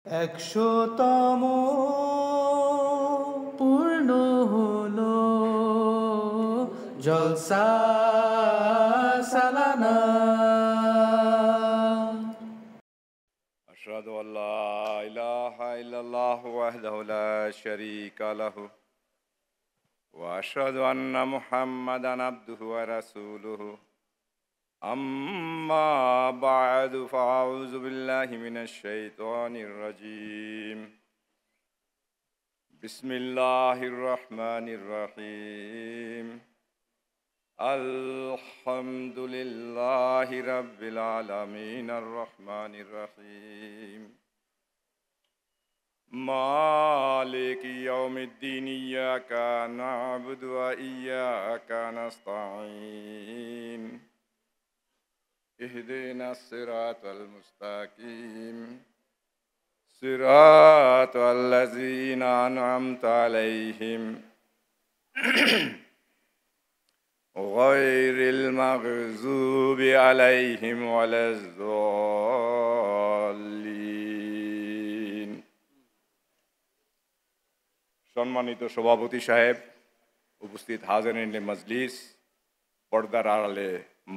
100তম পূর্ণ হলো জলসা সালানা। أشهد أن لا إله إلا الله وحده لا شريك له وأشهد أن محمدا عبده ورسوله أما بعد فأعوذ بالله من الشيطان الرجيم بسم الله الرحمن الرحيم الحمد لله رب العالمين الرحمن الرحيم مالك يوم الدين إياك نعبد وإياك نستعين اهدنا الصراط المستقيم صراط الذين أنعمت عليهم غير المغضوب عليهم ولا الضالين সম্মানিত সভাপতি সাহেব, উপস্থিত হাজিরিন মজলিস, পর্দার আড়ালে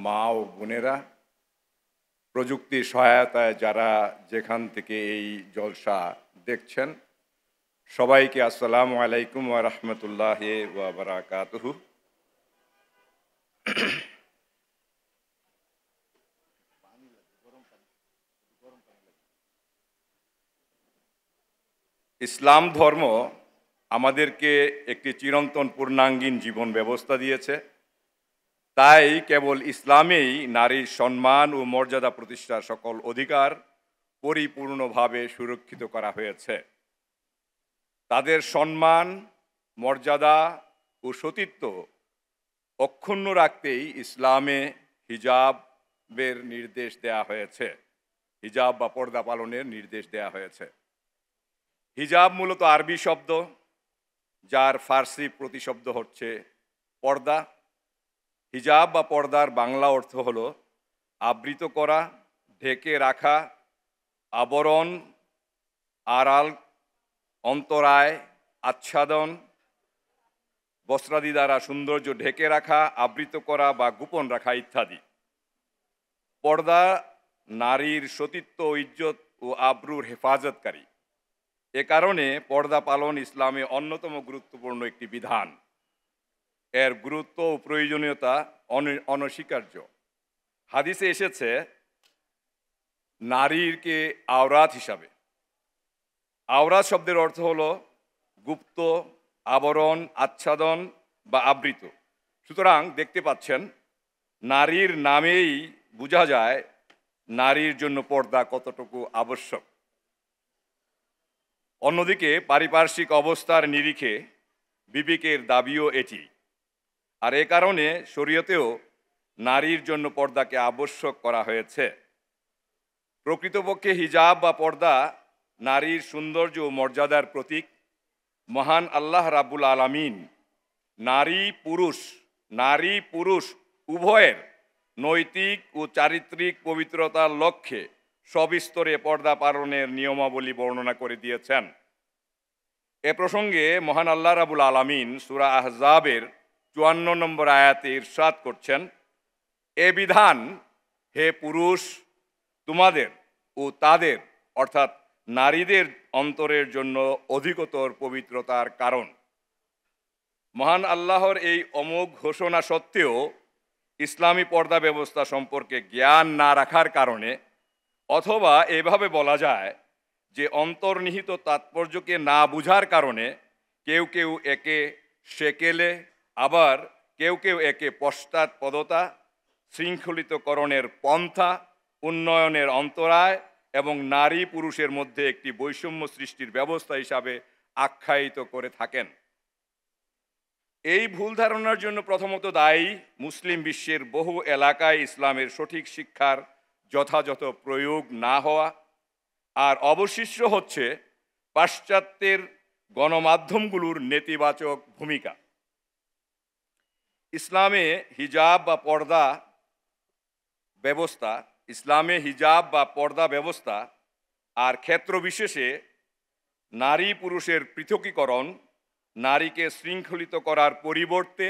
মা ও বোনেরা, প্রযুক্তির সহায়তায় যারা যেখান থেকে এই জলসা দেখছেন, সবাইকে আসসালামু আলাইকুম ওয়া রাহমাতুল্লাহি ওয়া বারাকাতুহু। ইসলাম ধর্ম আমাদেরকে একটি চিরন্তন পূর্ণাঙ্গীন জীবন ব্যবস্থা দিয়েছে। তাই কেবল ইসলামেই নারীর সম্মান ও মর্যাদা প্রতিষ্ঠার সকল অধিকার পরিপূর্ণভাবে সুরক্ষিত করা হয়েছে। তাদের সম্মান, মর্যাদা ও সতীত্ব অক্ষুণ্ণ রাখতেই ইসলামে হিজাবের নির্দেশ দেয়া হয়েছে, হিজাব বা পর্দা পালনের নির্দেশ দেয়া হয়েছে। হিজাব মূলত আরবি শব্দ, যার ফার্সি প্রতিশব্দ হচ্ছে পর্দা। হিজাব বা পর্দার বাংলা অর্থ হলো আবৃত করা, ঢেকে রাখা, আবরণ, আড়াল, অন্তরায়, আচ্ছাদন, বস্ত্রাদি দ্বারা সৌন্দর্য ঢেকে রাখা, আবৃত করা বা গোপন রাখা ইত্যাদি। পর্দা নারীর সতীত্ব, ইজ্জত ও আবরুর হেফাজতকারী। এ কারণে পর্দা পালন ইসলামে অন্যতম গুরুত্বপূর্ণ একটি বিধান। এর গুরুত্ব ও প্রয়োজনীয়তা অনস্বীকার্য। হাদিসে এসেছে নারীকে আওরাত হিসাবে। আওরাত শব্দের অর্থ হলো গুপ্ত, আবরণ, আচ্ছাদন বা আবৃত। সুতরাং দেখতে পাচ্ছেন, নারীর নামেই বোঝা যায় নারীর জন্য পর্দা কতটুকু আবশ্যক। অন্যদিকে পারিপার্শ্বিক অবস্থার নিরিখে বিবেকের দাবিও এটি। আর এ কারণে শরীয়তেও নারীর জন্য পর্দাকে আবশ্যক করা হয়েছে। প্রকৃতপক্ষে হিজাব বা পর্দা নারীর সৌন্দর্য ও মর্যাদার প্রতীক। মহান আল্লাহ রাব্বুল আলামিন নারী পুরুষ উভয়ের নৈতিক ও চারিত্রিক পবিত্রতার লক্ষ্যে সবিস্তরে পর্দা পালনের নিয়মাবলী বর্ণনা করে দিয়েছেন। এ প্রসঙ্গে মহান আল্লাহ রাব্বুল আলামিন সূরা আহজাবের 54 নম্বর আয়াতে ইরশাদ করছেন, এ বিধান হে পুরুষ তোমাদের ও তাদের অর্থাৎ নারীদের অন্তরের জন্য অধিকতর পবিত্রতার কারণ। মহান আল্লাহর এই অমোঘ ঘোষণা সত্ত্বেও ইসলামী পর্দা ব্যবস্থা সম্পর্কে জ্ঞান না রাখার কারণে, অথবা এভাবে বলা যায় যে অন্তর্নিহিত তাৎপর্যকে না বুঝার কারণে কেউ কেউ একে সেকেলে, আবার কেউ কেউ একে পশ্চাৎপদতা, শৃঙ্খলিতকরণের পন্থা, উন্নয়নের অন্তরায় এবং নারী পুরুষের মধ্যে একটি বৈষম্য সৃষ্টির ব্যবস্থা হিসাবে আখ্যায়িত করে থাকেন। এই ভুল ধারণার জন্য প্রথমত দায়ী মুসলিম বিশ্বের বহু এলাকায় ইসলামের সঠিক শিক্ষার যথাযথ প্রয়োগ না হওয়া, আর অবশিষ্ট হচ্ছে পাশ্চাত্যের গণমাধ্যমগুলোর নেতিবাচক ভূমিকা। ইসলামে হিজাব বা পর্দা ব্যবস্থা আর ক্ষেত্র বিশেষে নারী পুরুষের পৃথকীকরণ নারীকে শৃঙ্খলিত করার পরিবর্তে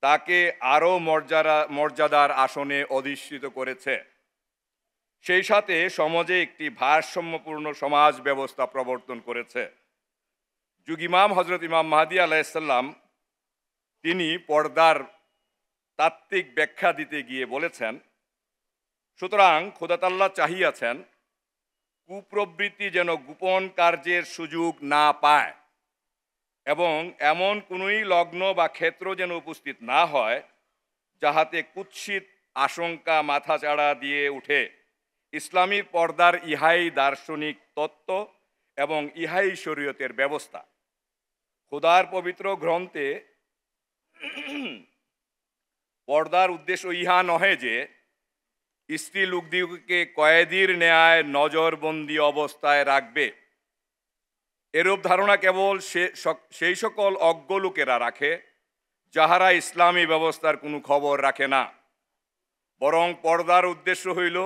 তাকে আরও মর্যাদার আসনে অধিষ্ঠিত করেছে। সেই সাথে সমাজে একটি ভারসাম্যপূর্ণ সমাজ ব্যবস্থা প্রবর্তন করেছে। যুগ ইমাম হজরত ইমাম মাহদী আলাইহিসসালাম তিনি পর্দার তাত্ত্বিক ব্যাখ্যা দিতে গিয়ে বলেছেন, সুতরাং খোদা তাআলা চাহিয়াছেন কুপ্রবৃত্তি যেন গোপন কার্যের সুযোগ না পায় এবং এমন কোনোই লগ্ন বা ক্ষেত্র যেন উপস্থিত না হয় যাহাতে কুৎসিত আশঙ্কা মাথাচাড়া দিয়ে উঠে। ইসলামী পর্দার ইহাই দার্শনিক তত্ত্ব এবং ইহাই শরীয়তের ব্যবস্থা। খোদার পবিত্র গ্রন্থে পর্দার উদ্দেশ্য ইহা নহে যে স্ত্রী লোকদিগকে কয়েদির ন্যায় নজরবন্দি অবস্থায় রাখবে। এরূপ ধারণা কেবল সেই সকল অজ্ঞ লোকেরা রাখে যাহারা ইসলামী ব্যবস্থার কোনো খবর রাখে না, বরং পর্দার উদ্দেশ্য হইল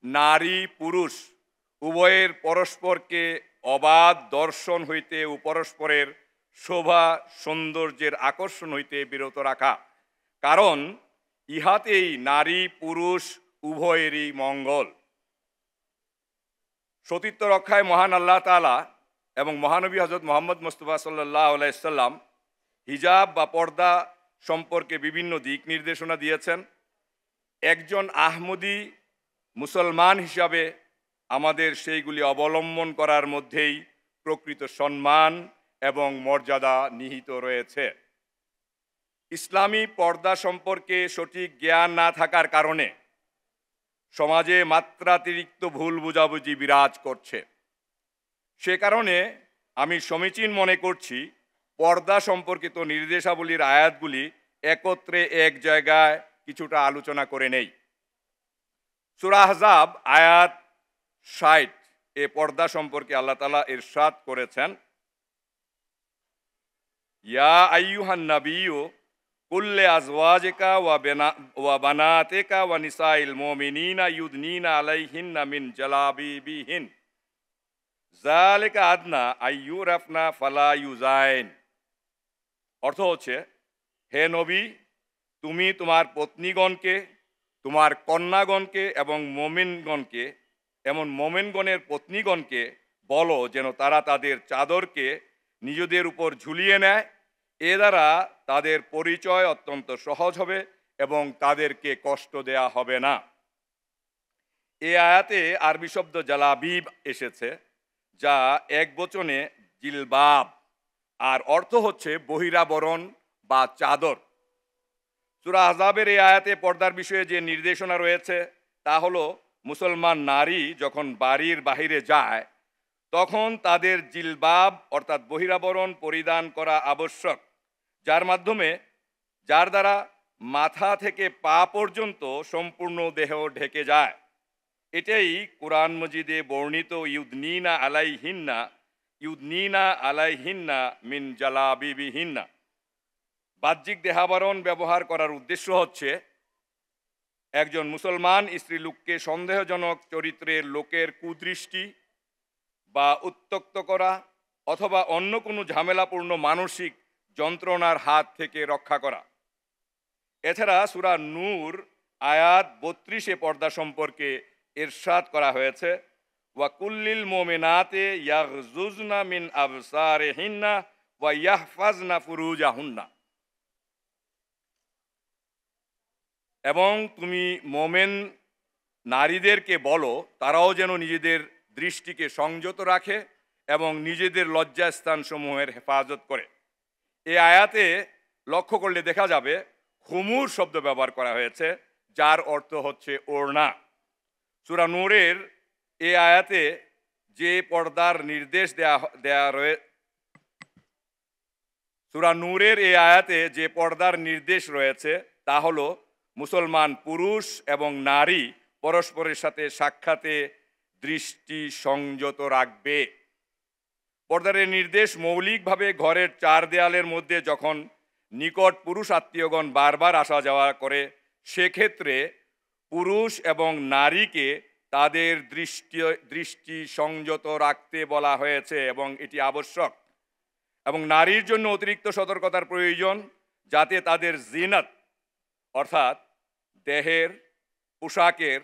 নারী পুরুষ উভয়ের পরস্পরকে অবাধ দর্শন হইতে ও পরস্পরের শোভা সৌন্দর্যের আকর্ষণ হইতে বিরত রাখা, কারণ ইহাতেই নারী পুরুষ উভয়েরই মঙ্গল। সতীত্ব রক্ষায় মহান আল্লাহ তাআলা এবং মহানবী হযরত মুহাম্মদ মুস্তাফা সাল্লাল্লাহু আলাইহি ওয়াসাল্লাম হিজাব বা পর্দা সম্পর্কে বিভিন্ন দিক নির্দেশনা দিয়েছেন। একজন আহমদী মুসলমান হিসাবে আমাদের সেইগুলি অবলম্বন করার মধ্যেই প্রকৃত সম্মান এবং মর্যাদা নিহিত রয়েছে। ইসলামী পর্দা সম্পর্কে সঠিক জ্ঞান না থাকার কারণে সমাজে মাত্রাতিরিক্ত ভুল বুঝাবুঝি বিরাজ করছে। সে কারণে আমি সমীচীন মনে করছি পর্দা সম্পর্কিত নির্দেশাবলীর আয়াতগুলি একত্রে এক জায়গায় কিছুটা আলোচনা করে নেই। সূরা আহজাব আয়াত ৬০ এ পর্দা সম্পর্কে আল্লাহ তাআলা ইরশাদ করেছেন, ইয়া আইয়ুহান নাবিয়্যু কুল্লি আজওয়াজিকা ওয়া বানাতিকা ওয়া নিসাইল মুমিনিনা ইউদনিনা আলাইহিন্না মিন জালাবিবিহিন যালিকা আদনা আইয়ুরাফনা ফালা ইউজাইন। অর্থ হচ্ছে, হে নবী, তুমি তোমার পত্নীগণকে, তোমার কন্যাগণকে এবং মোমিনগণকে, মোমেনগণের পত্নীগণকে বলো যেন তারা তাদের চাদরকে নিজেদের উপর ঝুলিয়ে নেয়। এ দ্বারা তাদের পরিচয় অত্যন্ত সহজ হবে এবং তাদেরকে কষ্ট দেয়া হবে না। এ আয়াতে আরবি শব্দ জালাবিব এসেছে, যা এক বচনে জিলবাব, আর অর্থ হচ্ছে বহিরাবরণ বা চাদর। সূরা আহজাবের এই আয়াতে পর্দার বিষয়ে যে নির্দেশনা রয়েছে তা হলো, মুসলমান নারী যখন বাড়ির বাহিরে যায় তখন তাদের জিলবাব অর্থাৎ বহিরাবরণ পরিধান করা আবশ্যক, যার দ্বারা মাথা থেকে পা পর্যন্ত সম্পূর্ণ দেহ ঢেকে যায়। এটাই কোরআন মজিদে বর্ণিত ইউদনিনা আলাইহিন্না মিন জালাবিবিহিন্না। বাহ্যিক দেহাবরণ ব্যবহার করার উদ্দেশ্য হচ্ছে একজন মুসলমান স্ত্রী লোককে সন্দেহজনক চরিত্রের লোকের কুদৃষ্টি বা উত্ত্যক্ত করা অথবা অন্য কোনো ঝামেলাপূর্ণ মানসিক যন্ত্রণার হাত থেকে রক্ষা করা। এছাড়া সূরা নূর আয়াত ৩২ পর্দা সম্পর্কে ইরশাদ করা হয়েছে, ওয়া কুল্লিল মুমিনাতি ইয়াগযুজনা মিন আবসারিহিন্না ওয়া ইয়াহফাজনা ফুরুজাহুন্না। এবং তুমি মোমেন নারীদেরকে বলো তারাও যেন নিজেদের দৃষ্টিকে সংযত রাখে এবং নিজেদের লজ্জাস্থান সমূহের হেফাজত করে। এই আয়াতে লক্ষ্য করলে দেখা যাবে খুমুর শব্দ ব্যবহার করা হয়েছে, যার অর্থ হচ্ছে ওড়না। সূরা নূরের এই আয়াতে যে পর্দার নির্দেশ রয়েছে তা হলো মুসলমান পুরুষ এবং নারী পরস্পরের সাথে সাক্ষাতে দৃষ্টি সংযত রাখবে। পর্দার এই নির্দেশ মৌলিকভাবে ঘরের চার দেয়ালের মধ্যে যখন নিকট পুরুষ আত্মীয়গণ বারবার আসা যাওয়া করে সেক্ষেত্রে পুরুষ এবং নারীকে তাদের দৃষ্টি সংযত রাখতে বলা হয়েছে এবং এটি আবশ্যক। এবং নারীর জন্য অতিরিক্ত সতর্কতার প্রয়োজন, যাতে তাদের জিনাত অর্থাৎ দেহের, পোশাকের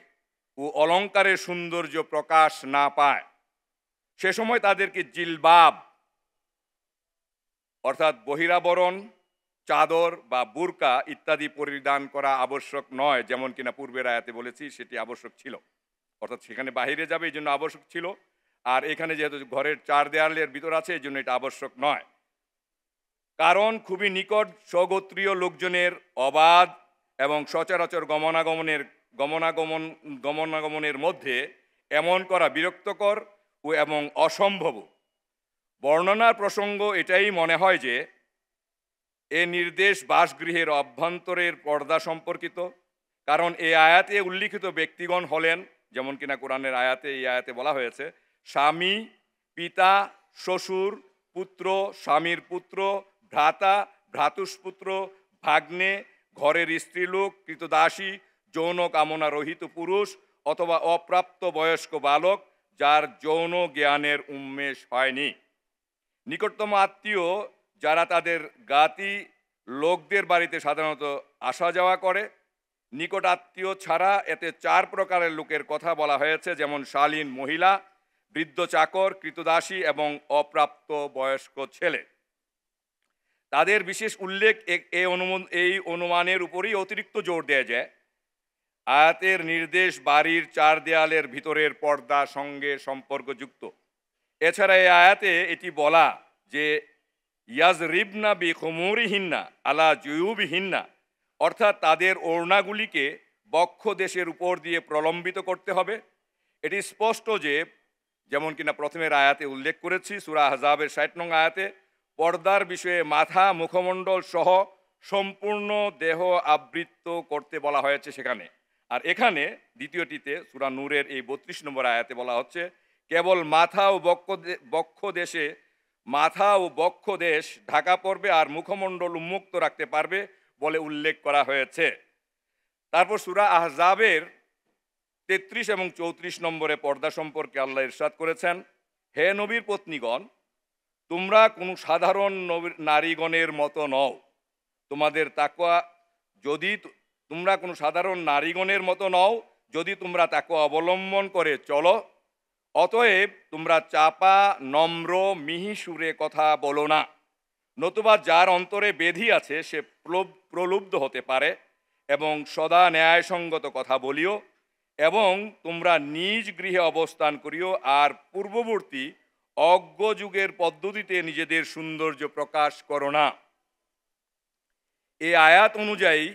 ও অলংকারের সৌন্দর্য প্রকাশ না পায়। সে সময় তাদেরকে জিলবাব অর্থাৎ বহিরাবরণ, চাদর বা বুরকা ইত্যাদি পরিধান করা আবশ্যক নয়, যেমন কিনা পূর্বের আয়াতে বলেছি সেটি আবশ্যক ছিল, অর্থাৎ সেখানে বাহিরে যাবে এই জন্য আবশ্যক ছিল, আর এখানে যেহেতু ঘরের চার দেয়ালের ভিতর আছে এই জন্য এটা আবশ্যক নয়। কারণ খুবই নিকট স্বগোত্রীয় লোকজনের অবাধ এবং সচরাচর গমনাগমনের মধ্যে এমন করা বিরক্তকর ও এবং অসম্ভব। বর্ণনার প্রসঙ্গ এটাই মনে হয় যে এ নির্দেশ বাসগৃহের অভ্যন্তরের পর্দা সম্পর্কিত, কারণ এই আয়াতে উল্লিখিত ব্যক্তিগণ হলেন, যেমন কিনা কোরআনের আয়াতে এই আয়াতে বলা হয়েছে, স্বামী, পিতা, শ্বশুর, পুত্র, স্বামীর পুত্র, ভ্রাতা, ভ্রাতুষ্পুত্র, ভাগ্নে, ঘরের স্ত্রীলোক, কৃতদাসী, যৌন কামনা রহিত পুরুষ অথবা অপ্রাপ্ত বয়স্ক বালক যার যৌন জ্ঞানের উন্মেষ হয়নি। নিকটতম আত্মীয় যারা তাদের জ্ঞাতি লোকদের বাড়িতে সাধারণত আসা যাওয়া করে। নিকট আত্মীয় ছাড়া এতে 4 প্রকারের লোকের কথা বলা হয়েছে, যেমন শালীন মহিলা, বৃদ্ধ চাকর, কৃতদাসী এবং অপ্রাপ্ত বয়স্ক ছেলে। তাদের বিশেষ উল্লেখ এই অনুমানের উপরই অতিরিক্ত জোর দেয়া যায়। আয়াতের নির্দেশ বাড়ির 4 দেয়ালের ভিতরের পর্দা সঙ্গে সম্পর্কযুক্ত। এছাড়া এই আয়াতে এটি বলা যে ইয়াজরিবনা বিখুমুরিহিন্না আলা জুয়ুবিহিন্না, অর্থাৎ তাদের ওড়নাগুলিকে বক্ষ দেশের উপর দিয়ে প্রলম্বিত করতে হবে। এটি স্পষ্ট যে, যেমন কিনা প্রথমের আয়াতে উল্লেখ করেছি সূরা আহজাবের 60 নং আয়াতে, পর্দার বিষয়ে মাথা, মুখমণ্ডল সহ সম্পূর্ণ দেহ আবৃত করতে বলা হয়েছে সেখানে। আর এখানে দ্বিতীয়টিতে সূরা নূরের এই 32 নম্বর আয়াতে বলা হচ্ছে কেবল মাথা ও বক্ষ দেশ ঢাকা পড়বে আর মুখমণ্ডল উন্মুক্ত রাখতে পারবে বলে উল্লেখ করা হয়েছে। তারপর সূরা আহজাবের 33 এবং 34 নম্বরে পর্দা সম্পর্কে আল্লাহ ইরশাদ করেছেন, হে নবীর পত্নীগণ, তোমরা কোনো সাধারণ নারীগণের মতো নও। তোমরা কোনো সাধারণ নারীগণের মতো নও যদি তোমরা তাকে অবলম্বন করে চলো। অতএব তোমরা চাপা, নম্র, মিহি সুরে কথা বলো না, নতুবা যার অন্তরে বেধি আছে সে প্রলুব্ধ হতে পারে, এবং সদা ন্যায়সঙ্গত কথা বলিও, এবং তোমরা নিজ গৃহে অবস্থান করিও, আর পূর্ববর্তী অজ্ঞ যুগের পদ্ধতিতে নিজেদের সৌন্দর্য প্রকাশ করো না। এই আয়াত অনুযায়ী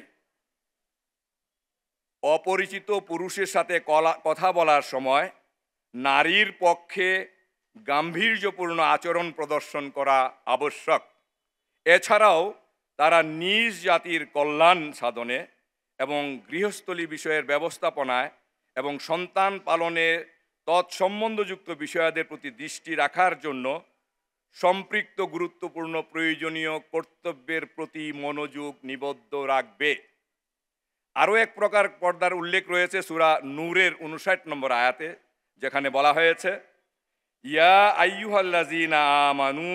অপরিচিত পুরুষের সাথে কথা বলার সময় নারীর পক্ষে গাম্ভীর্যপূর্ণ আচরণ প্রদর্শন করা আবশ্যক। এছাড়াও তারা নিজ জাতির কল্যাণ সাধনে এবং গৃহস্থলী বিষয়ের ব্যবস্থাপনায় এবং সন্তান পালনে তৎসম্বন্ধযুক্ত বিষয়াদের প্রতি দৃষ্টি রাখার জন্য সম্পৃক্ত গুরুত্বপূর্ণ প্রয়োজনীয় কর্তব্যের প্রতি মনোযোগ নিবদ্ধ রাখবে। আরও এক প্রকার পর্দার উল্লেখ রয়েছে সূরা নূরের 59 নম্বর আয়াতে, যেখানে বলা হয়েছে, ইয়া আইয়ুহাল্লাযীনা আমানু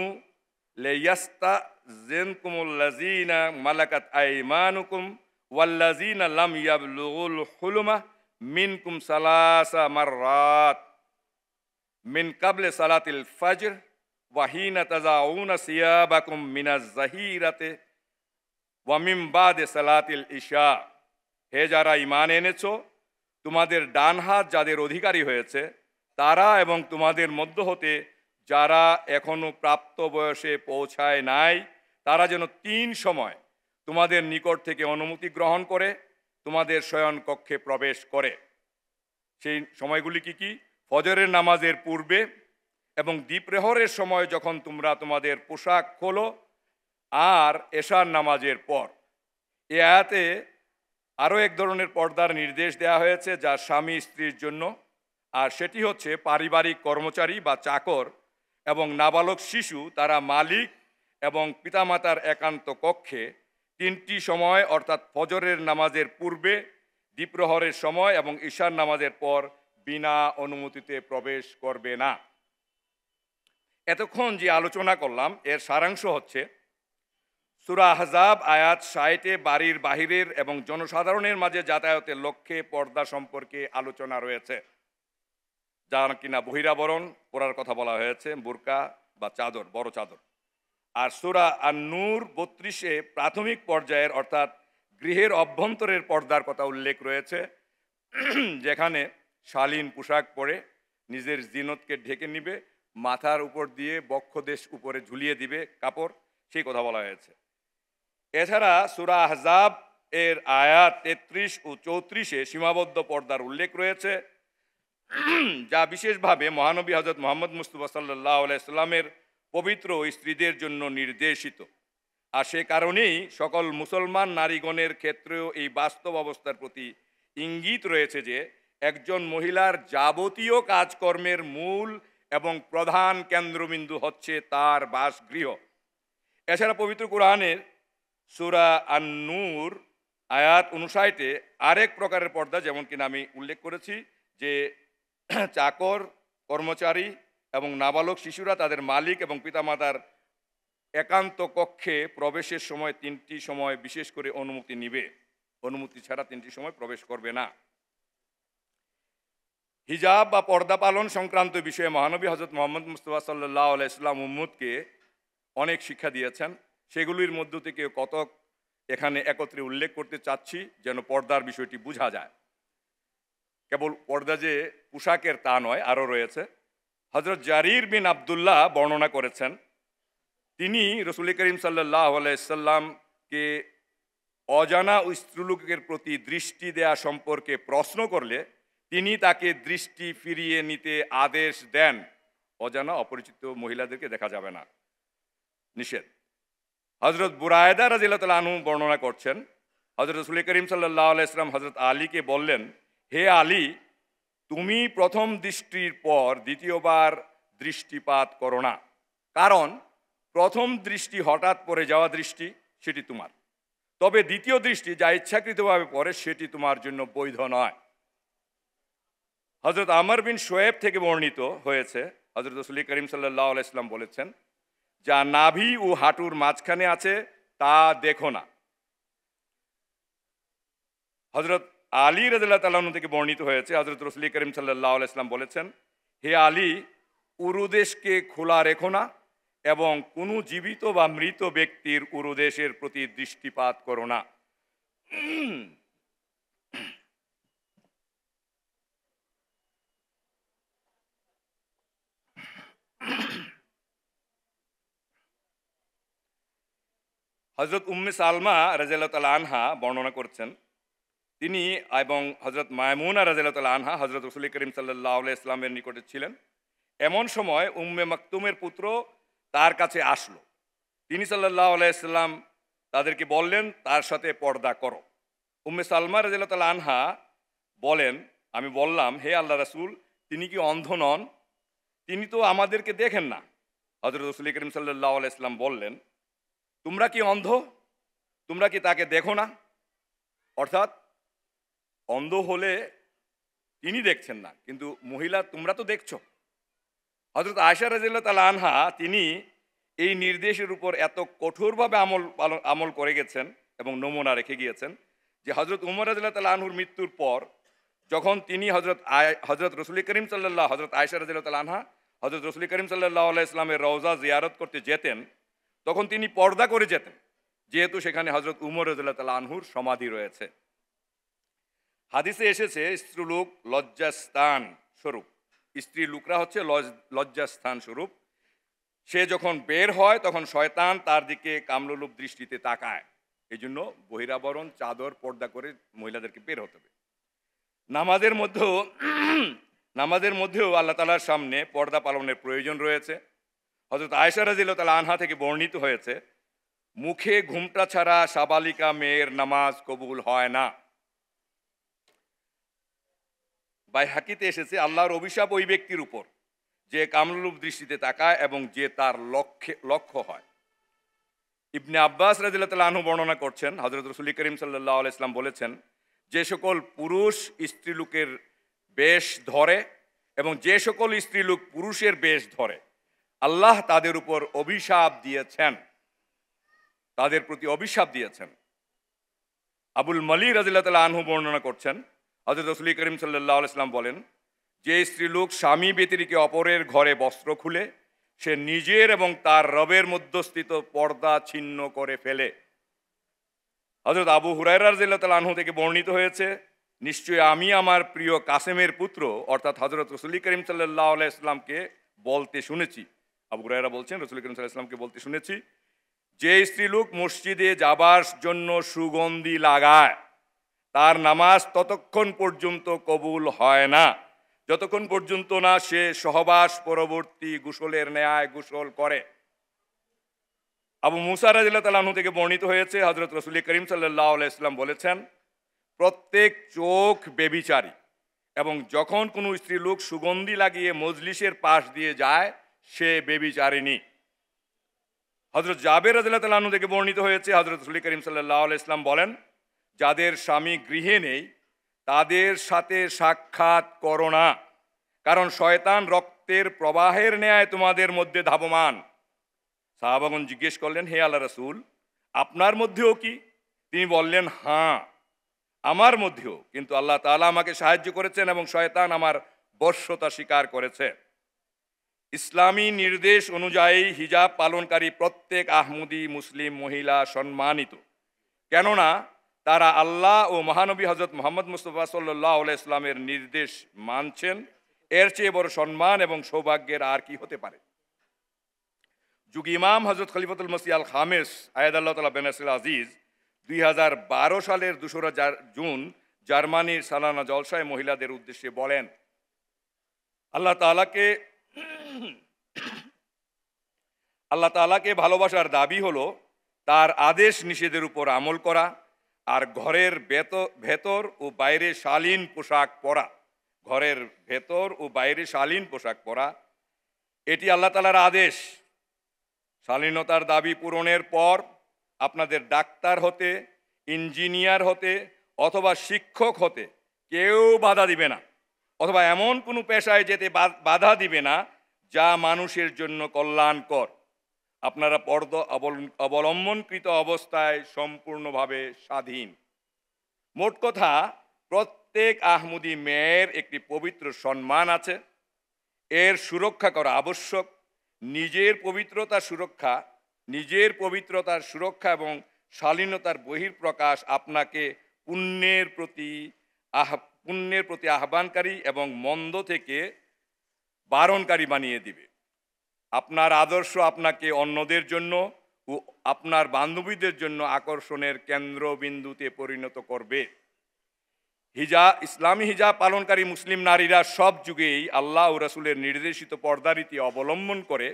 লিয়াস্তাযিনকুমুল্লাযীনা মালাকাত আইমানুকুম ওয়াল্লাযীনা লাম ইয়াবলুগুল হুলুমা মিনকুম সালাসা মাররাত মিন ক্বাবলি সালাতিল ফাজর ওয়া হিনা তাযাউনা সিয়াবাকুম মিনাজ যাহিরাতি ওয়া মিন বাদি সালাতিল ইশা। হে যারা ঈমান এনেছো, তোমাদের ডান হাত যাদের অধিকারী হয়েছে তারা এবং তোমাদের মধ্য হতে যারা এখনো প্রাপ্ত বয়সে পৌঁছায় নাই তারা যেন 3 সময় তোমাদের নিকট থেকে অনুমতি গ্রহণ করে তোমাদের শয়ন কক্ষে প্রবেশ করে। সেই সময়গুলি কি কি? ফজরের নামাজের পূর্বে এবং দ্বিপ্রহরের সময় যখন তোমরা তোমাদের পোশাক খোলো, আর এশার নামাজের পর। এ আয়াতে আরও এক ধরনের পর্দার নির্দেশ দেওয়া হয়েছে যা স্বামী স্ত্রীর জন্য, আর সেটি হচ্ছে পারিবারিক কর্মচারী বা চাকর এবং নাবালক শিশু তারা মালিক এবং পিতামাতার একান্ত কক্ষে 3টি সময় অর্থাৎ ফজরের নামাজের পূর্বে, দ্বিপ্রহরের সময় এবং ঈশার নামাজের পর বিনা অনুমতিতে প্রবেশ করবে না। এতক্ষণ যে আলোচনা করলাম এর সারাংশ হচ্ছে, সূরা আহজাব আয়াত ৬০-এ বাড়ির বাহিরের এবং জনসাধারণের মাঝে যাতায়াতের লক্ষ্যে পর্দা সম্পর্কে আলোচনা রয়েছে, যার কিনা বহিরাবরণ পরার কথা বলা হয়েছে, বোরকা বা চাদর, বড় চাদর। আর সূরা আন-নূর ৩২-এ প্রাথমিক পর্যায়ের অর্থাৎ গৃহের অভ্যন্তরের পর্দার কথা উল্লেখ রয়েছে, যেখানে শালীন পোশাক পরে নিজের জিনতকে ঢেকে নিবে, মাথার উপর দিয়ে বক্ষদেশ উপরে ঝুলিয়ে দিবে কাপড়, সেই কথা বলা হয়েছে। এছাড়া সূরা আহজাব এর আয়াত ৩৩ ও ৩৪-এ সীমাবদ্ধ পর্দার উল্লেখ রয়েছে, যা বিশেষভাবে মহানবী হযরত মুহাম্মদ মুস্তাফা সাল্লাল্লাহু আলাইহি সাল্লামের পবিত্র স্ত্রীদের জন্য নির্দেশিত। আর সে কারণেই সকল মুসলমান নারীগণের ক্ষেত্রেও এই বাস্তব অবস্থার প্রতি ইঙ্গিত রয়েছে যে একজন মহিলার যাবতীয় কাজকর্মের মূল এবং প্রধান কেন্দ্রবিন্দু হচ্ছে তার বাসগৃহ। এছাড়া পবিত্র কোরআনের সূরা আন-নূর আয়াত ৫৯-এ আরেক প্রকারের পর্দা, যেমন কিনা আমি উল্লেখ করেছি, যে চাকর, কর্মচারী এবং নাবালক শিশুরা তাদের মালিক এবং পিতামাতার একান্ত কক্ষে প্রবেশের সময় ৩টি সময় বিশেষ করে অনুমতি নিবে, অনুমতি ছাড়া ৩টি সময় প্রবেশ করবে না। হিজাব বা পর্দা পালন সংক্রান্ত বিষয়ে মহানবী হযরত মুহাম্মদ মুস্তাফা সাল্লাল্লাহু আলাইহি সাল্লাম উম্মতকে অনেক শিক্ষা দিয়েছেন। সেগুলির মধ্য থেকে কতক এখানে একত্রে উল্লেখ করতে চাচ্ছি যেন পর্দার বিষয়টি বোঝা যায়। কেবল পর্দা যে পোশাকের তা নয়, আরও রয়েছে। হযরত জারির বিন আব্দুল্লাহ বর্ণনা করেছেন, তিনি রাসূল করিম সাল্লাল্লাহু আলাইহি সাল্লামকে অজানা স্ত্রীলোকের প্রতি দৃষ্টি দেয়া সম্পর্কে প্রশ্ন করলে তিনি তাকে দৃষ্টি ফিরিয়ে নিতে আদেশ দেন। অজানা অপরিচিত মহিলাদেরকে দেখা যাবে না, নিষেধ। হযরত বুরায়দা রাদিয়াল্লাহু তাআলা আনহু বর্ণনা করছেন, হযরত রাসূল করিম সাল্লাল্লাহু আলাইহি সাল্লাম হযরত আলীকে বললেন, হে আলী, তুমি প্রথম দৃষ্টির পর দ্বিতীয়বার দৃষ্টিপাত করো না, কারণ প্রথম দৃষ্টি হঠাৎ পড়ে যাওয়া দৃষ্টি, সেটি তোমার। তবে দ্বিতীয় দৃষ্টি যা ইচ্ছাকৃতভাবে পড়ে সেটি তোমার জন্য বৈধ নয়। হযরত আমর বিন শোয়েব থেকে বর্ণিত হয়েছে, হযরত রাসূল করিম সাল্লাল্লাহু আলাইহি সাল্লাম বলেছেন, যা নাভি ও হাঁটুর মাঝখানে আছে তা দেখো না। হযরত আলী রাদিয়াল্লাহু তাআলা আনহু থেকে বর্ণিত হয়েছে, হযরত রাসূল করিম সাল্লাল্লাহু আলাইহি সাল্লাম বলেছেন, হে আলী, উরুদেশকে খোলা রেখো না এবং কোনো জীবিত বা মৃত ব্যক্তির উরুদেশের প্রতি দৃষ্টিপাত করো না। হযরত উম্মে সালমা রাদিয়াল্লাহু তাআলা আনহা বর্ণনা করছেন, তিনি এবং হযরত মায়মুনা রাদিয়াল্লাহু তাআলা আনহা হযরত রাসূল করিম সাল্লাল্লাহু আলাইহি সাল্লামের নিকটে ছিলেন। এমন সময় উম্মে মাকতুমের পুত্র তার কাছে আসলো। তিনি সাল্লাল্লাহু আলাইহি সাল্লাম তাদেরকে বললেন, তার সাথে পর্দা করো। উম্মে সালমা রাদিয়াল্লাহু তাআলা আনহা বলেন, আমি বললাম, হে আল্লাহ রাসূল, তিনি কি অন্ধ নন? তিনি তো আমাদেরকে দেখেন না। হযরত রাসূল করিম সাল্লাল্লাহু আলাইহি সাল্লাম বললেন, তোমরা কি অন্ধ? তোমরা কি তাকে দেখো না? অর্থাৎ অন্ধ হলে তিনি দেখছেন না, কিন্তু মহিলা তোমরা তো দেখছো। হযরত আয়েশা রাদিয়াল্লাহু তাআলা আনহা তিনি এই নির্দেশের উপর এত কঠোরভাবে আমল করে গেছেন এবং নমুনা রেখে গিয়েছেন যে হযরত উমর রাদিয়াল্লাহু তাআলা আনহুর মৃত্যুর পর যখন তিনি হযরত রাসূল করিম সাল্লাল্লাহু হযরত আয়েশা রাদিয়াল্লাহু তাআলা আনহা হযরত রাসূল করিম সাল্লাল্লাহু আলাইহি ওয়াসাল্লামের রওজা জিয়ারত করতে যেতেন, তখন তিনি পর্দা করে যেতেন, যেহেতু সেখানে হযরত উমর রাদিয়াল্লাহু তাআলা আনহুর সমাধি রয়েছে। হাদিসে এসেছে, স্ত্রীলোক লজ্জাস্থান স্বরূপ, স্ত্রী লোকরা হচ্ছে লজ্জাস্থান স্বরূপ। সে যখন বের হয় তখন শয়তান তার দিকে কামলোলুপ দৃষ্টিতে তাকায়। এই জন্য বহিরাবরণ, চাদর, পর্দা করে মহিলাদেরকে বের হতে হবে। নামাজের মধ্যেও আল্লাহ তাআলার সামনে পর্দা পালনের প্রয়োজন রয়েছে। হযরত আয়েশা রাদিয়াল্লাহু তাআলা আনহা থেকে বর্ণিত হয়েছে, মুখে ঘুমটা ছাড়া সাবালিকা মেয়ের নামাজ কবুল হয় না। বাইহাকিতে এসেছে, আল্লাহর অভিশাপ ওই ব্যক্তির উপর যে কামলুপ দৃষ্টিতে তাকায় এবং যে তার লক্ষ্য হয়। ইবনে আব্বাস রাদিয়াল্লাহু তাআলা আনহু বর্ণনা করছেন, হযরত রাসূল করিম সাল্লাল্লাহু আলাইহি ওয়াসাল্লাম বলেছেন, যে সকল পুরুষ স্ত্রীলোকের বেশ ধরে এবং যে সকল স্ত্রীলোক পুরুষের বেশ ধরে আল্লাহ তাদের উপর অভিশাপ দিয়েছেন, তাদের প্রতি অভিশাপ দিয়েছেন। আবুল মালি রাদিয়াল্লাহু তাআলা আনহু বর্ণনা করছেন, হযরত রাসূল করিম সাল্লাল্লাহু আলাইহি ওয়াসাল্লাম বলেন, যে স্ত্রীলোক স্বামী ব্যতিরেকে অপরের ঘরে বস্ত্র খুলে সে নিজের এবং তার রবের মধ্যস্থিত পর্দা ছিন্ন করে ফেলে। হযরত আবু হুরায়রা রাদিয়াল্লাহু তাআলা আনহু থেকে বর্ণিত হয়েছে, নিশ্চয়ই আমি আমার প্রিয় কাসেমের পুত্র অর্থাৎ হযরত রাসূল করিম সাল্লাল্লাহু আলাইহি ওয়াসাল্লামকে বলতে শুনেছি। আবু হুরায়রা বলছেন, রাসূল করিম সাল্লাল্লাহু আলাইহি ওয়াসাল্লামকে বলতে শুনেছি, যে স্ত্রীলোক মসজিদে যাবার জন্য সুগন্ধি লাগায় তার নামাজ ততক্ষণ পর্যন্ত কবুল হয় না যতক্ষণ পর্যন্ত না সে সহবাস পরবর্তী গোসলের ন্যায় গোসল করে। আবু মুসা রাদিয়াল্লাহু তাআলা আনহু থেকে বর্ণিত হয়েছে, হযরত রাসূল করিম সাল্লাল্লাহু আলাইহি ওয়াসাল্লাম বলেছেন, প্রত্যেক চোখ ব্যভিচারী এবং যখন কোনো স্ত্রীলোক সুগন্ধি লাগিয়ে মজলিসের পাশ দিয়ে যায় সে ব্যভিচারিণী। হযরত জাবের রাদিয়াল্লাহু তাআলা আনহু থেকে বর্ণিত হয়েছে, হযরত রাসূল করিম সাল্লাল্লাহু আলাইহি ওয়াসাল্লাম বলেন, যাদের স্বামী গৃহে নেই তাদের সাথে সাক্ষাৎ করো না, কারণ শয়তান রক্তের প্রবাহের ন্যায় তোমাদের মধ্যে ধাবমান। সাহাবাগণ জিজ্ঞেস করলেন, হে আল্লাহর রাসূল, আপনার মধ্যেও কি? তিনি বললেন, হ্যাঁ, আমার মধ্যেও, কিন্তু আল্লাহ তাআলা আমাকে সাহায্য করেছেন এবং শয়তান আমার বশ্যতা স্বীকার করেছে। ইসলামী নির্দেশ অনুযায়ী হিজাব পালনকারী প্রত্যেক আহমদী মুসলিম মহিলা সম্মানিত, কেননা তারা আল্লাহ ও মহানবী হযরত মুহাম্মদ মুস্তাফা সাল্লাল্লাহু আলাইহি ওয়াসাল্লামের নির্দেশ মানছেন। এর চেয়ে বড় সম্মান এবং সৌভাগ্যের আর কি হতে পারে। যুগ ইমাম হযরত খলিফাতুল মসিহ আল খামেস আয়াদাল্লাহু তাআলা বেনাসিল আজিজ 2012 সালের 2 জুন জার্মানির সালানা জলসায় মহিলাদের উদ্দেশ্যে বলেন, আল্লাহ তাআলাকে ভালোবাসার দাবি হলো তার আদেশ নিষেধের উপর আমল করা আর ঘরের ভেতর ও বাইরে শালীন পোশাক পরা। ঘরের ভেতর ও বাইরে শালীন পোশাক পরা এটি আল্লাহ তাআলার আদেশ। শালীনতার দাবি পূরণের পর আপনাদের ডাক্তার হতে, ইঞ্জিনিয়ার হতে অথবা শিক্ষক হতে কেউ বাধা দিবে না, অথবা এমন কোনো পেশায় যেতে বাধা দিবে না যা মানুষের জন্য কল্যাণকর। আপনারা পর্দা অবলম্বনকৃত অবস্থায় সম্পূর্ণভাবে স্বাধীন। মোট কথা, প্রত্যেক আহমদী মেয়ের একটি পবিত্র সম্মান আছে, এর সুরক্ষা করা আবশ্যক। নিজের পবিত্রতার সুরক্ষা এবং শালীনতার বহিঃপ্রকাশ আপনাকে পুণ্যের প্রতি আহ্বানকারী এবং মন্দ থেকে বারণকারী বানিয়ে দিবে। আপনার আদর্শ আপনাকে অন্যদের জন্য ও আপনার বান্ধবীদের জন্য আকর্ষণের কেন্দ্রবিন্দুতে পরিণত করবে। ইসলামী হিজাব পালনকারী মুসলিম নারীরা সব যুগেই আল্লাহ ও রাসূলের নির্দেশিত পর্দারীতি অবলম্বন করে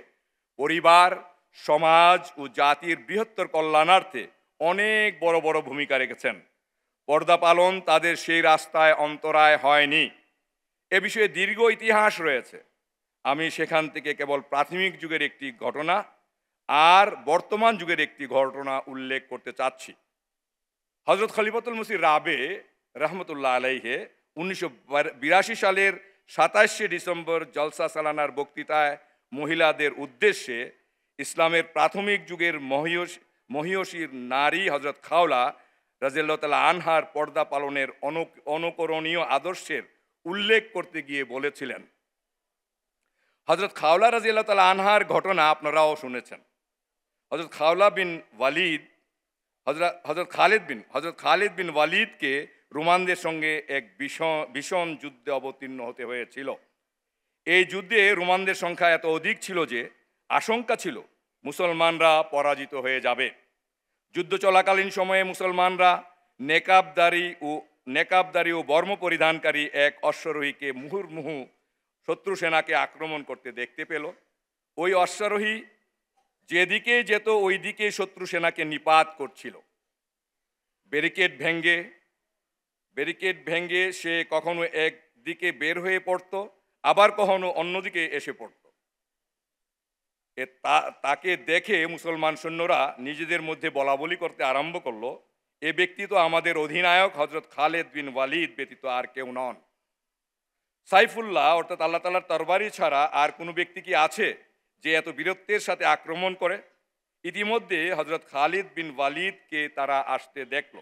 পরিবার, সমাজ ও জাতির বৃহত্তর কল্যাণার্থে অনেক বড় বড় ভূমিকা রেখেছেন। পর্দা পালন তাদের সেই রাস্তায় অন্তরায় হয়নি। এ বিষয়ে দীর্ঘ ইতিহাস রয়েছে। আমি সেখান থেকে কেবল প্রাথমিক যুগের একটি ঘটনা আর বর্তমান যুগের একটি ঘটনা উল্লেখ করতে চাচ্ছি। হযরত খলিফাতুল মসিহ রাবে রহমতুল্লাহ আলাইহে 1982 সালের 27শে ডিসেম্বর জলসা সালানার বক্তৃতায় মহিলাদের উদ্দেশ্যে ইসলামের প্রাথমিক যুগের মহিয়সীর নারী হযরত খাওলা রাদিয়াল্লাহু তাআলা আনহার পর্দা পালনের অনুকরণীয় আদর্শের উল্লেখ করতে গিয়ে বলেছিলেন, হযরত খাওলা রাদিয়াল্লাহু তাআলা আনহার ঘটনা আপনারাও শুনেছেন। হযরত খালিদ বিন ওয়ালিদকে রোমানদের সঙ্গে এক ভীষণ যুদ্ধে অবতীর্ণ হতে হয়েছিল। এই যুদ্ধে রোমানদের সংখ্যা এত অধিক ছিল যে আশঙ্কা ছিল মুসলমানরা পরাজিত হয়ে যাবে। যুদ্ধ চলাকালীন সময়ে মুসলমানরা নেকাবদারি ও বর্ম পরিধানকারী এক অশ্বারোহীকে মুহুর্মুহু শত্রু সেনাকে আক্রমণ করতে দেখতে পেল। ওই অশ্বারোহী যেদিকে যেত ওই দিকে শত্রু সেনাকে নিপাত করছিল। ব্যারিকেড ভেঙ্গে সে কখনো এক দিকে বের হয়ে পড়ত, আবার কখনো অন্যদিকে এসে পড়ত। তাকে দেখে মুসলমান সৈন্যরা নিজেদের মধ্যে বলাবলি করতে আরম্ভ করলো, এ ব্যক্তি তো আমাদের অধিনায়ক হযরত খালিদ বিন ওয়ালিদ ব্যতীত আর কেউ নন। সাইফুল্লাহ অর্থাৎ আল্লাহ তাআলার তরবারি ছাড়া আর কোনো ব্যক্তি কি আছে যে এত বীরত্বের সাথে আক্রমণ করে? ইতিমধ্যে হযরত খালিদ বিন ওয়ালিদকে তারা আসতে দেখল।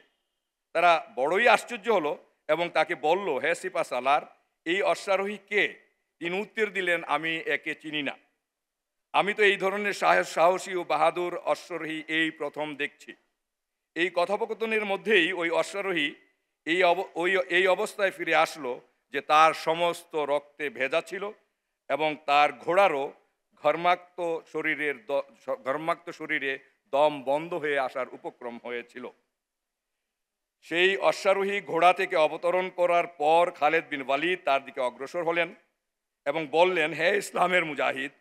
তারা বড়ই আশ্চর্য হলো এবং তাকে বলল, হে সিপাহ সালার, এই অশ্বারোহী কে? তিনি উত্তর দিলেন, আমি একে চিনি না। আমি তো এই ধরনের সাহসী ও বাহাদুর অশ্বারোহী এই প্রথম দেখছি। এই কথোপকথনের মধ্যেই ওই অশ্বারোহী এই অবস্থায় ফিরে আসলো যে তার সমস্ত রক্তে ভেজা ছিল এবং তার ঘোড়ারও ঘর্মাক্ত শরীরে দম বন্ধ হয়ে আসার উপক্রম হয়েছিল। সেই অশ্বারোহী ঘোড়া থেকে অবতরণ করার পর খালেদ বিন ওয়ালিদ তার দিকে অগ্রসর হলেন এবং বললেন, হে ইসলামের মুজাহিদ,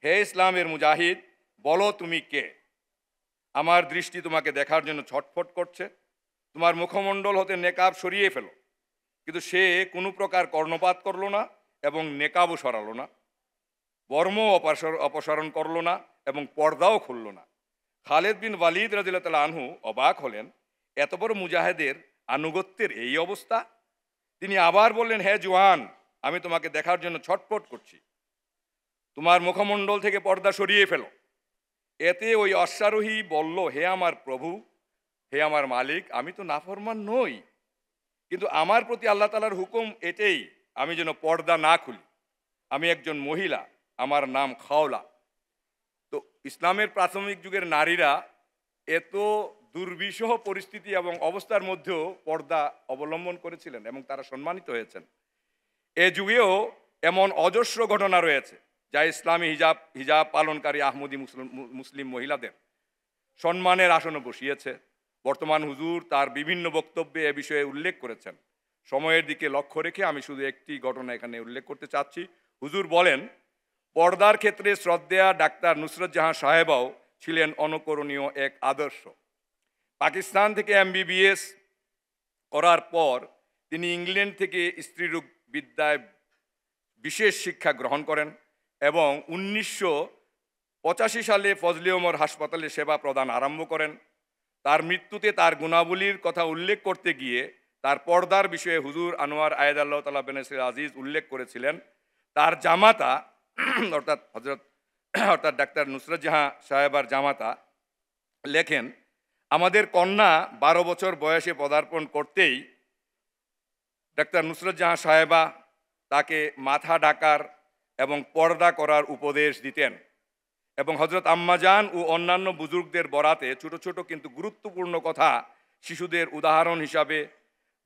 হে ইসলামের মুজাহিদ, বলো তুমি কে? আমার দৃষ্টি তোমাকে দেখার জন্য ছটফট করছে। তোমার মুখমণ্ডল হতে নেকাব সরিয়ে ফেলো। কিন্তু সে কোনো প্রকার কর্ণপাত করলো না এবং নেকাবও সরালো না, বর্মও অপসারণ করলো না এবং পর্দাও খুলল না। খালেদ বিন ওয়ালিদ রাদিয়াল্লাহু তাআলা আনহু অবাক হলেন, এত বড় মুজাহিদের আনুগত্যের এই অবস্থা। তিনি আবার বললেন, হে জওয়ান, আমি তোমাকে দেখার জন্য ছটফট করছি। তোমার মুখমণ্ডল থেকে পর্দা সরিয়ে ফেলো। এতে ওই অশ্বারোহী বলল, হে আমার প্রভু, হে আমার মালিক, আমি তো নাফরমান নই, কিন্তু আমার প্রতি আল্লাহ তাআলার হুকুম এটাই, আমি যেন পর্দা না খুলি। আমি একজন মহিলা, আমার নাম খাওলা। তো ইসলামের প্রাথমিক যুগের নারীরা এত দুর্বিষহ পরিস্থিতি এবং অবস্থার মধ্যেও পর্দা অবলম্বন করেছিলেন এবং তারা সম্মানিত হয়েছেন। এ যুগেও এমন অজস্র ঘটনা রয়েছে যা ইসলামী হিজাব পালনকারী আহমদী মুসলিম মহিলাদের সম্মানের আসনে বসিয়েছে। বর্তমান হুজুর তার বিভিন্ন বক্তব্যে এ বিষয়ে উল্লেখ করেছেন। সময়ের দিকে লক্ষ্য রেখে আমি শুধু একটি ঘটনা এখানে উল্লেখ করতে চাচ্ছি। হুজুর বলেন, পর্দার ক্ষেত্রে শ্রদ্ধেয়া ডাক্তার নুসরত জাহাঁ সাহেবাও ছিলেন অনুকরণীয় এক আদর্শ। পাকিস্তান থেকে MBBS করার পর তিনি ইংল্যান্ড থেকে স্ত্রীরোগ বিদ্যায় বিশেষ শিক্ষা গ্রহণ করেন এবং 1985 সালে ফজলে ওমর হাসপাতালে সেবা প্রদান আরম্ভ করেন। তার মৃত্যুতে তার গুণাবলীর কথা উল্লেখ করতে গিয়ে তার পর্দার বিষয়ে হুজুর আনোয়ার আয়েদ আল্লাহ তাআলা বেনসির আজিজ উল্লেখ করেছিলেন। তার জামাতা অর্থাৎ ডাক্তার নুসরত জাহাঁ সাহেবার জামাতা লেখেন, আমাদের কন্যা 12 বছর বয়সে পদার্পণ করতেই ডাক্তার নুসরত জাহাঁ সাহেবা তাকে মাথা ঢাকার এবং পর্দা করার উপদেশ দিতেন এবং হজরত আম্মাজান ও অন্যান্য বুজুর্গদের বরাতে ছোট ছোট কিন্তু গুরুত্বপূর্ণ কথা শিশুদের উদাহরণ হিসাবে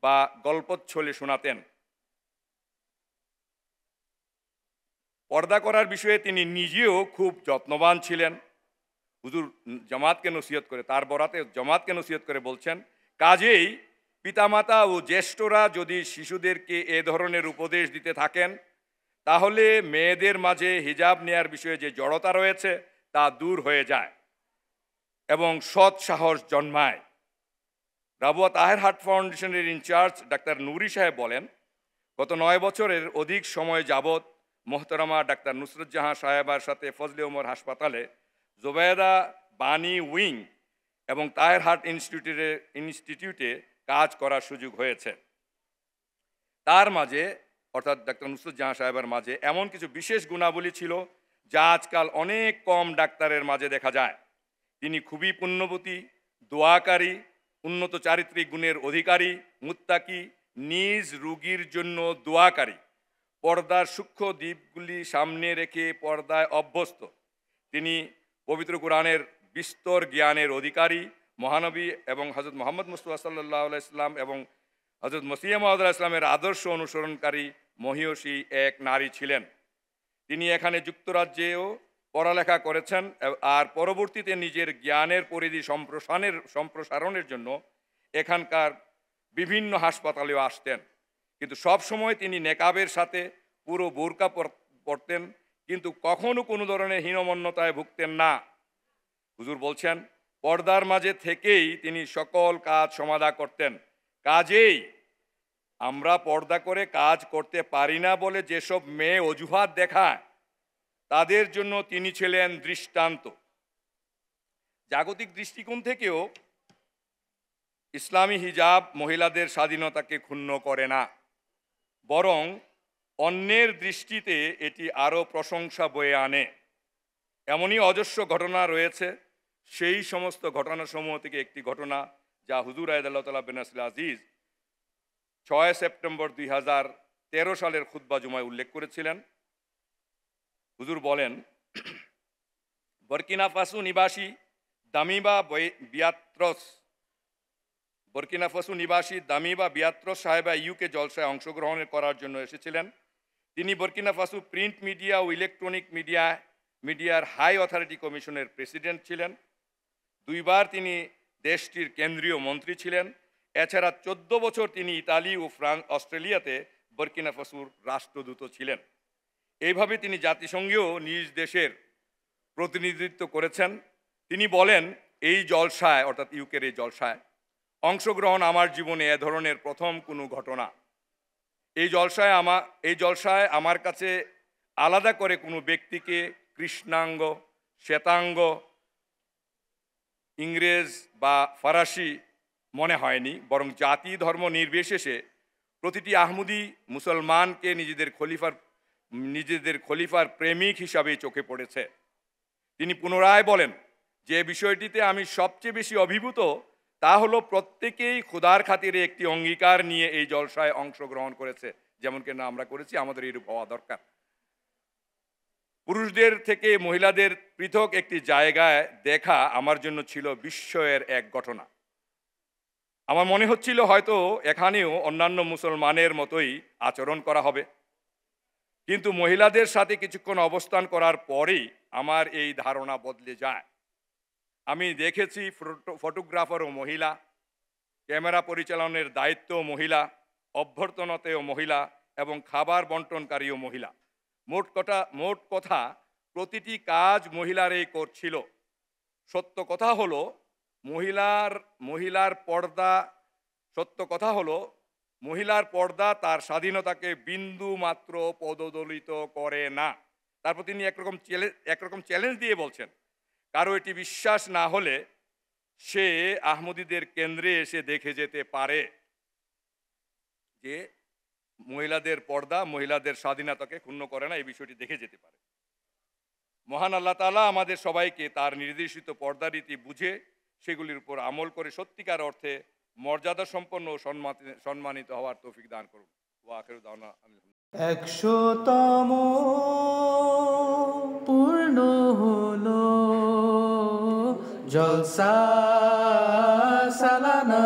বা গল্পচ্ছলে শোনাতেন। পর্দা করার বিষয়ে তিনি নিজেও খুব যত্নবান ছিলেন। হুজুর জামাতকে নসিহত করে, তার বরাতে জামাতকে নসিহত করে বলছেন, কাজেই পিতামাতা ও জ্যেষ্ঠরা যদি শিশুদেরকে এ ধরনের উপদেশ দিতে থাকেন তাহলে মেয়েদের মাঝে হিজাব নেয়ার বিষয়ে যে জড়তা রয়েছে তা দূর হয়ে যায় এবং সৎ সাহস জন্মায়। রাবুয়া তাহের হাট ফাউন্ডেশনের ইনচার্জ ডাক্তার নুরি সাহেব বলেন, গত 9 বছরের অধিক সময় যাবৎ মোহতারামা ডাক্তার নুসরত জাহাঁ সাহেবার সাথে ফজলে ওমর হাসপাতালে জোবেদা বানি উইং এবং তাহের হাট ইনস্টিটিউটে কাজ করার সুযোগ হয়েছে। তার মাঝে অর্থাৎ ডাক্তার নুসরত জাহাঁ সাহেবের মাঝে এমন কিছু বিশেষ গুণাবলী ছিল যা আজকাল অনেক কম ডাক্তারের মাঝে দেখা যায়। তিনি খুবই পুণ্যবতী, দোয়াকারী, উন্নত চারিত্রিক গুণের অধিকারী, মুত্তাকি, নিজ রোগীর জন্য দোয়াকারী, পর্দার সূক্ষ্ম দিকগুলি সামনে রেখে পর্দায় অভ্যস্ত। তিনি পবিত্র কোরআনের বিস্তর জ্ঞানের অধিকারী, মহানবী এবং হযরত মুহাম্মদ মুস্তাফা সাল্লাল্লাহু আলাইহি ওয়াসাল্লাম এবং হযরত মসিহ মাউদ আলাইহিস সালামের আদর্শ অনুসরণকারী মহিয়সী এক নারী ছিলেন। তিনি এখানে যুক্তরাজ্যেও পড়ালেখা করেছেন আর পরবর্তীতে নিজের জ্ঞানের পরিধি সম্প্রসারণের জন্য এখানকার বিভিন্ন হাসপাতালেও আসতেন। কিন্তু সব সময় তিনি নেকাবের সাথে পুরো বোরকা পরতেন, কিন্তু কখনো কোনো ধরনের হীনমন্যতায় ভুগতেন না। হুজুর বলছেন, পর্দার মাঝে থেকেই তিনি সকল কাজ সমাধা করতেন। কাজেই আমরা পর্দা করে কাজ করতে পারি না বলে যেসব মেয়ে অজুহাত দেখায় তাদের জন্য তিনি ছিলেন দৃষ্টান্ত। জাগতিক দৃষ্টিকোণ থেকেও ইসলামী হিজাব মহিলাদের স্বাধীনতাকে ক্ষুণ্ণ করে না, বরং অন্যের দৃষ্টিতে এটি আরও প্রশংসা বয়ে আনে। এমনই অজস্র ঘটনা রয়েছে। সেই সমস্ত ঘটনাসমূহ থেকে একটি ঘটনা যা হুজুর আয়দাল্লাহ তাআলা বিন নাসিল আজিজ 6 সেপ্টেম্বর 2013 সালের খুতবা জুমায় উল্লেখ করেছিলেন। হুজুর বলেন, বর্কিনা ফাসো নিবাসী দামিবা বিয়াত্রস সাহেবা ইউকে জলসায় অংশগ্রহণ করার জন্য এসেছিলেন। তিনি বর্কিনা ফাসো প্রিন্ট মিডিয়া ও ইলেকট্রনিক মিডিয়ার হাই অথরিটি কমিশনের প্রেসিডেন্ট ছিলেন। 2 বার তিনি দেশটির কেন্দ্রীয় মন্ত্রী ছিলেন। এছাড়া 14 বছর তিনি ইতালি ও অস্ট্রেলিয়াতে বর্কিনা ফাসোর রাষ্ট্রদূত ছিলেন। এইভাবে তিনি জাতিসংঘেও নিজ দেশের প্রতিনিধিত্ব করেছেন। তিনি বলেন, এই জলসায় অর্থাৎ ইউকের এই জলসায় অংশগ্রহণ আমার জীবনে এ ধরনের প্রথম কোনো ঘটনা। এই জলসায় আমার কাছে আলাদা করে কোনো ব্যক্তিকে কৃষ্ণাঙ্গ, শ্বেতাঙ্গ, ইংরেজ বা ফরাসি মনে হয়নি, বরং জাতি ধর্ম নির্বিশেষে প্রতিটি আহমদি মুসলমানকে নিজেদের খলিফার প্রেমিক হিসাবেই চোখে পড়েছে। তিনি পুনরায় বলেন, যে বিষয়টিতে আমি সবচেয়ে বেশি অভিভূত তা হলো প্রত্যেকেই খোদার খাতিরে একটি অঙ্গীকার নিয়ে এই জলসায় অংশগ্রহণ করেছে, যেমন কেন আমরা করেছি। আমাদের এরূপ হওয়া দরকার। পুরুষদের থেকে মহিলাদের পৃথক একটি জায়গায় দেখা আমার জন্য ছিল বিস্ময়ের এক ঘটনা। আমার মনে হচ্ছিল হয়তো এখানেও অন্যান্য মুসলমানের মতোই আচরণ করা হবে, কিন্তু মহিলাদের সাথে কিছুক্ষণ অবস্থান করার পরেই আমার এই ধারণা বদলে যায়। আমি দেখেছি ফটোগ্রাফারও মহিলা, ক্যামেরা পরিচালনের দায়িত্ব মহিলা, অভ্যর্থনাতেও মহিলা এবং খাবার বন্টনকারীও মহিলা। মোট কথা প্রতিটি কাজ মহিলারাই করছিল। সত্য কথা হলো মহিলার পর্দা তার স্বাধীনতাকে বিন্দু মাত্র পদদলিত করে না। তারপর তিনি একরকম চ্যালেঞ্জ দিয়ে বলছেন, কারো এটি বিশ্বাস না হলে সে আহমদীদের কেন্দ্রে এসে দেখে যেতে পারে যে মহিলাদের পর্দা মহিলাদের স্বাধীনতাকে ক্ষুণ্ণ করে না। এই বিষয়টি দেখে যেতে পারে। মহান আল্লাহ তাআলা আমাদের সবাইকে তার নির্দেশিত পর্দা রীতি বুঝে সেগুলির উপর আমল করে সত্যিকার অর্থে মর্যাদা সম্পন্ন ও সম্মানিত হওয়ার তৌফিক দান করুন। ওয়া আখিরু দাওয়ানা আলহামদুলিল্লাহ। 100তম পূর্ণ হলো জলসা সালানা।